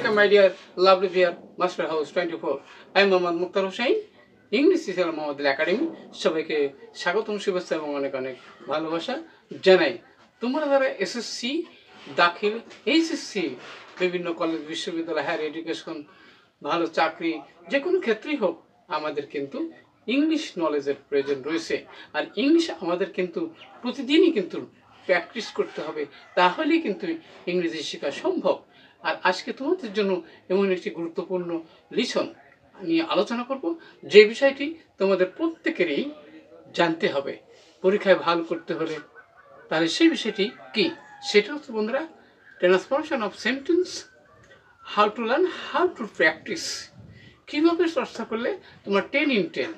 Welcome, my dear lovely dear Master House 24. I am Mohammad Mukhtar Hussain, English teacher Mohammad academy. সবাইকে স্বাগতম, শুভেচ্ছা এবং অনেক অনেক ভালোবাসা জানাই। তোমরা যারা এসএসসি দাখিল, এইচএসসি, বিভিন্ন কলেজ, বিশ্ববিদ্যালয়, হায়ার এডুকেশন, ভালো চাকরি, যে কোনো ক্ষেত্রেই হোক, আমাদের কিন্তু ইংলিশ নলেজের প্রয়োজন রয়েছে। আর ইংলিশ আমাদের কিন্তু প্রতিদিনই কিন্তু প্র্যাকটিস করতে হবে, তাহলেই কিন্তু ইংরেজি শেখা সম্ভব। আর আজকে তোমাদের জন্য এমন একটি গুরুত্বপূর্ণ লিসন নিয়ে আলোচনা করব, যে বিষয়টি তোমাদের প্রত্যেকেরই জানতে হবে পরীক্ষায় ভালো করতে হলে। তাহলে সেই বিষয়টি কি? সেটা হচ্ছে বন্ধুরা, transformation of sentence, how to learn, how to practice. কীভাবে চর্চা করলে তোমার 10 in 10।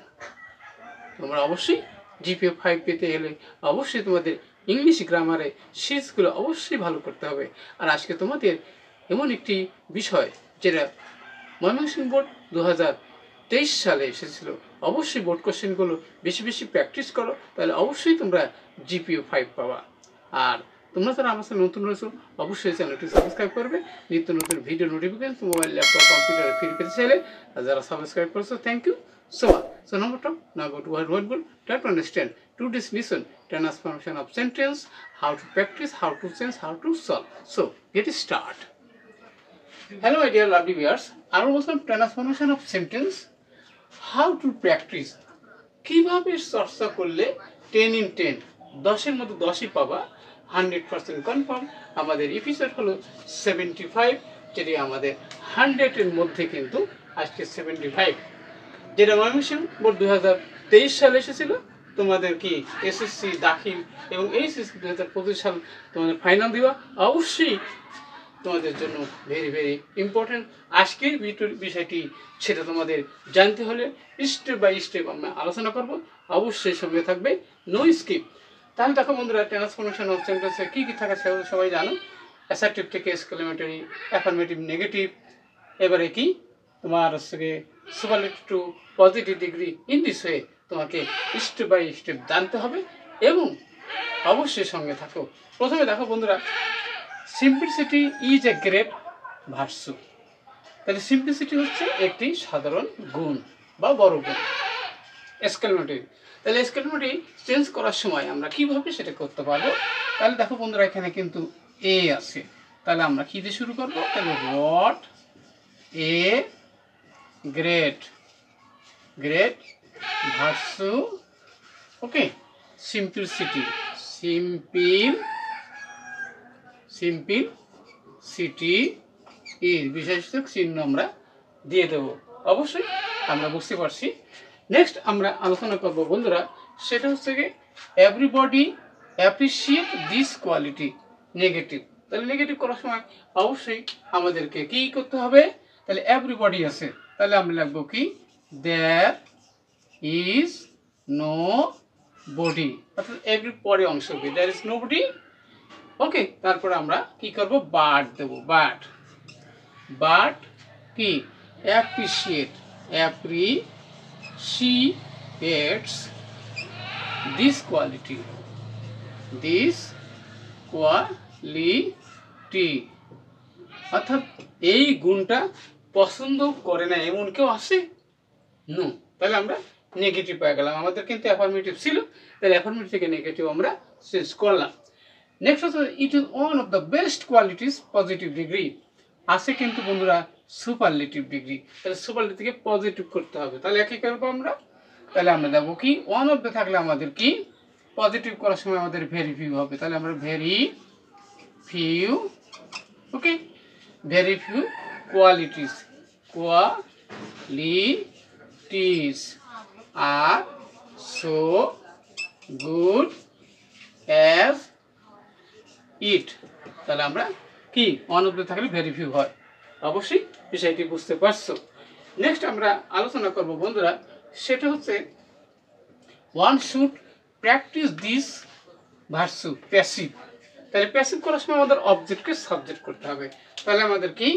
তোমরা অবশ্যই জিপিএ 5 পেতে গেলে অবশ্যই তোমাদের ইংলিশ গ্রামারে সিরিজগুলো অবশ্যই ভালো করতে হবে। আর আজকে তোমাদের এমন একটি বিষয় যেটা ময়মনসিংহ বোর্ড 2023 সালে এসেছিল। অবশ্যই বোর্ড কোশ্চেনগুলো বেশি বেশি প্র্যাকটিস করো, তাহলে অবশ্যই তোমরা জিপিএ 5 পাবা। আর তোমরা যারা আমার সাথে নতুন রয়েছো, অবশ্যই চ্যানেলটি সাবস্ক্রাইব করবে। নিত্য নতুন ভিডিও নোটিফিকেশন মোবাইল, ল্যাপটপ, কম্পিউটারে ফ্রি পেতে চাইলে, আর যারা সাবস্ক্রাইব করছো, thank you so much. So number two, now go to word goal. Try to understand today's lesson, transformation of sentence, how to practice, how to sense, how to solve. So get start. Hello my dear lovely viewers. Our lesson transformation of sentence, how to practice. কিভাবে চর্চা করলে 10 in 10, 10-এর মধ্যে 10ই পাবা, 100% confirm. আমাদের episode হলো 75, যেটি আমাদের 100-এর মধ্যে কিন্তু আজকে 75, যেটা ময়মনসিংহ বোর্ড 2023 সালে এসেছিল। তোমাদের কি এসএসসি দাখিল এবং এইচএসসি 2025 সাল তোমাদের ফাইনাল দিবা। অবশ্যই তোমাদের জন্য ভেরি ভেরি ইম্পর্টেন্ট আজকের বিষয়টি। সেটা তোমাদের জানতে হলে স্টেপ বাই স্টেপ আমরা আলোচনা করব, অবশ্যই সঙ্গে থাকবে, নো স্কিপ। তাহলে দেখো বন্ধুরা, ট্রান্সফরমেশন অফ সেন্টেন্সে কী কী থাকে সেগুলো সবাই জানো। অ্যাসার্টিভ থেকে এক্সক্লেমেটরি, অ্যাফার্মেটিভ, নেগেটিভ, এবারে কি তোমার হচ্ছে superlative to positive degree. In this way তোমাকে স্টেপ বাই স্টেপ জানতে হবে এবং অবশ্যই সঙ্গে থাকো। প্রথমে দেখো বন্ধুরা, simplicity is a great virtue. তাহলে সিম্পলিসিটি হচ্ছে একটি সাধারণ গুণ বা বড় গুণ। এক্সক্লেমেটরি, তাহলে এক্সক্লেমেটরি চেঞ্জ করার সময় আমরা কিভাবে সেটা করতে পারবো? তাহলে দেখো বন্ধুরা, এখানে কিন্তু এ আছে, তাহলে আমরা কী দিয়ে শুরু করবো? তাহলে what a great great virtue, okay. Simplicity, simple city এর বিশেষক চিহ্ন আমরা দিয়ে দেব। অবশ্যই আমরা বুঝতে পারছি। নেক্সট আমরা আলোচনা করব বন্ধুরা, সেটা হচ্ছে কি everybody appreciate this quality. Negative, তাহলে নেগেটিভ করার সময় অবশ্যই আমাদেরকে কি করতে হবে? তাহলে এভরিবডি আছে, তাহলে আমরা লিখব কি দেয়ার ইজ নো বডি, অর্থাৎ এভরি পরে অংশ হবে there is no body, okay. তারপরে আমরা কি করব? বাট দেব। বাট কি অ্যাপ্রিসিয়েটস দিস কোয়ালিটি, অর্থাৎ এই গুণটা পছন্দ করে না এমন কেউ আছে? নো, তাহলে আমরা নেগেটিভ পেয়ে গেলাম। আমাদের কিন্তু অ্যাফার্মেটিভ ছিল, তাহলে অ্যাফার্মেটিভ থেকে নেগেটিভ আমরা চেঞ্জ করলাম। নেক্সট হচ্ছে it is one of the best qualities positive degree. আছে কিন্তু বন্ধুরা সুপারলেটিভ ডিগ্রি, তাহলে সুপারলেটিভ থেকে পজিটিভ করতে হবে। তাহলে একই করবো আমরা, তাহলে আমরা দেখবো কি ওয়ান অফ দ্য থাকলে আমাদের কি পজিটিভ করার সময় আমাদের ভেরি ফিউ হবে, তাহলে আমরা very few, okay. Very few qualities are so good as it, তাহলে আমরা কি ওয়ান অফ দ্য থাকলে ভেরি ফিউ হয়। অবশ্যই বিষয়টি বুঝতে পারছো। নেক্সট আমরা আলোচনা করব বন্ধুরা, সেটা হচ্ছে one should practice this virtue passive. তাহলে প্যাসিভ করার সময় আমাদের অবজেক্টকে সাবজেক্ট করতে হবে। তাহলে আমাদের কি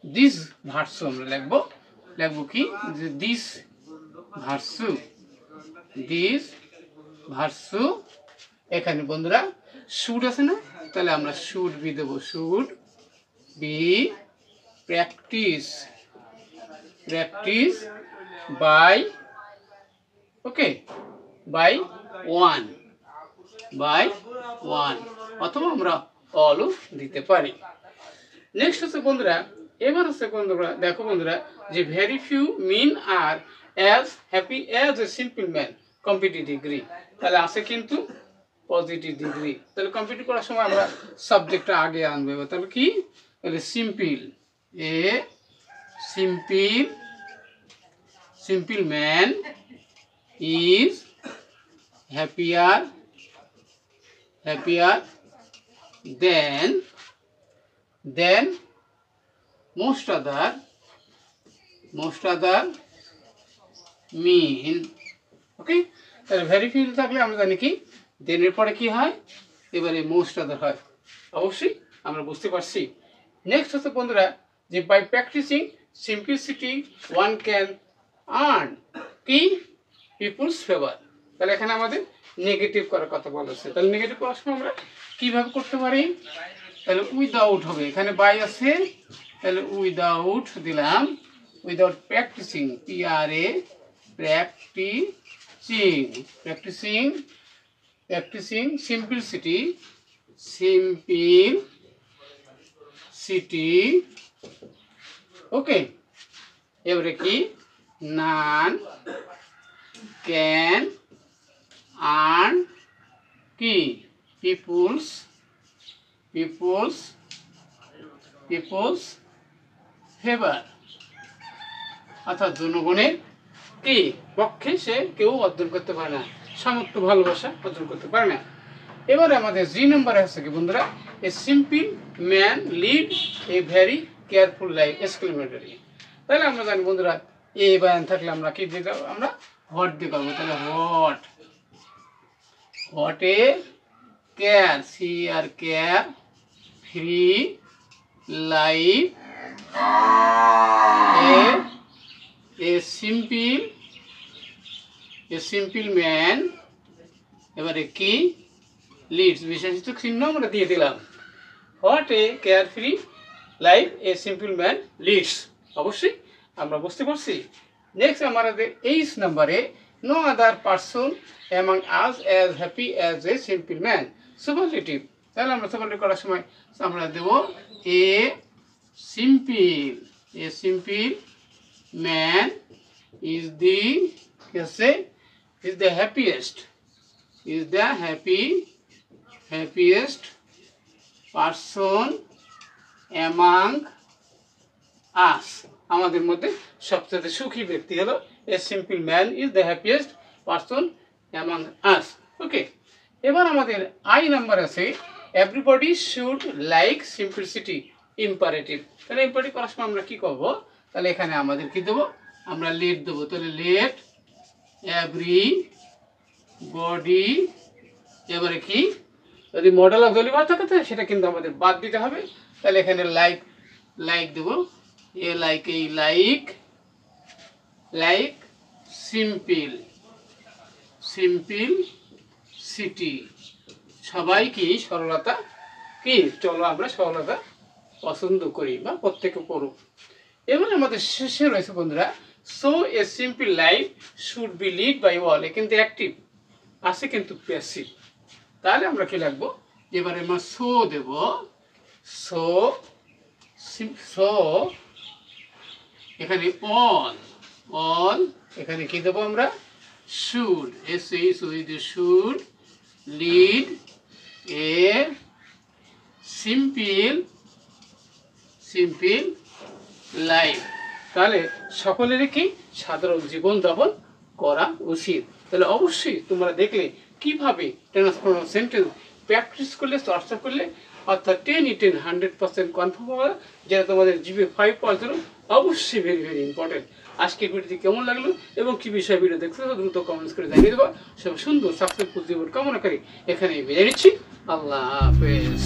দিস ভার্চু আমরা লিখবো কি যে দিস ভার্চু। এখানে বন্ধুরা শুড আছে না, তাহলে আমরা শুড বি দেবো, should be practice by by one অথবা আমরা অলও দিতে পারি। নেক্সট হচ্ছে বন্ধুরা, এবার হচ্ছে বন্ধুরা দেখো বন্ধুরা যে very few mean are as happy as a simple man competitive degree, তাহলে আছে কিন্তু পজিটিভ ডিগ্রি। তাহলে কম্পিটিভ করার সময় আমরা সাবজেক্টটা আগে আনবো। তাহলে কি, তাহলে simple, A simple man is happier than most other mean। ওকে, তাহলে ভেরি ফিউ থাকলে আমরা জানি কি দেন এর পরে কি হয়, এবারে মোস্ট আদার হয়। অবশ্যই আমরা বুঝতে পারছি। নেক্সট হচ্ছে বন্ধুরা যে by practising simplicity one can earn কি পিপুলস ফেভার। তাহলে এখানে আমাদের নেগেটিভ করার কথা বলা হচ্ছে। তাহলে নেগেটিভ করার সময় আমরা কীভাবে করতে পারি, তাহলে উইদাউট হবে, এখানে বাই আছে, তাহলে উইদাউট দিলাম, without practising, PRA practising simplicity okay. এবারে কি নান ক্যান আর্ন কি পিপুলস ফেভার, অর্থাৎ জনগণের কি পক্ষে সে কেউ অর্জন করতে পারে না, সামর্থ্য ভালোবাসা অর্জন করতে পারে না। এবারে আমাদের জি নম্বরে আছে কি বন্ধুরা, এ simple man lead a very careful life exclamatory. তাহলে আমরা জানি বন্ধুরা এ বায়ান থাকলে আমরা কি দিয়ে দেবো, আমরা হোয়াট দিয়ে করবো। তাহলে what a care, care free life a simple man, এবারে কি লিডস, বিশেষিত চিহ্ন আমরা দিয়ে দিলাম। What a care free life a simple man leads. অবশ্যই আমরা বুঝতে পারছি। নেক্সট আমাদের 8 নম্বরে no other person among us as happy as a simple man superlative. তাহলে আমরা সুপারলেটিভ করার সময় আমরা দেব a simple man is the happiest person among us. আমাদের মধ্যে সবচেয়ে সুখী ব্যক্তি হলো a simple man is the happiest person among us. Okay, এবার আমাদের আই নাম্বার আছে everybody should like simplicity imperative. তাহলে ইম্পারেটিভ করার সময় আমরা কি করব, তাহলে এখানে আমাদের কি দেবো, আমরা লেট দেবো। তাহলে লেট এভরিবডি, এবারে কি যদি মডেল অফ ডেলিভার থাকে তাহলে সেটা কিন্তু আমাদের বাদ দিতে হবে। তাহলে এখানে লাইক দেবো, এ লাইক সিম্পল সিটি। সবাই কি সরলতা কি, চলো আমরা সরলতা পছন্দ করি বা প্রত্যেকে করুক। এবার আমাদের শেষে রয়েছে বন্ধুরা so a simple life should be lead by all. এ কিন্তু অ্যাক্টিভ আছে কিন্তু প্যাসিভ। তাহলে আমরা কি লাগবো, এবারে আমরা সো দেব, সো এখানে অল এখানে কি দেবো আমরা should, should lead a simple life. তাহলে সকলেরই কি সাধারণ জীবনযাপন করা উচিত। তাহলে অবশ্যই তোমরা দেখলে কিভাবে ট্রান্সফরমার সেন্টেন্স প্র্যাকটিস করলে, চর্চা করলে, অর্থাৎ 100% কনফার্ম হবে, যেটা তোমাদের জিপি 5 পাওয়ার জন্য অবশ্যই ভেরি ইম্পর্টেন্ট। আজকের ভিডিওটি কেমন লাগলো এবং কি বিষয়ে ভিডিও দেখছো দ্রুত কমেন্টস করে জানিয়ে দেবো। সব সুন্দর সাকসেসফুল জীবন কামনা করি এখানেই বিদায় নিচ্ছি। আল্লাহ হাফেজ।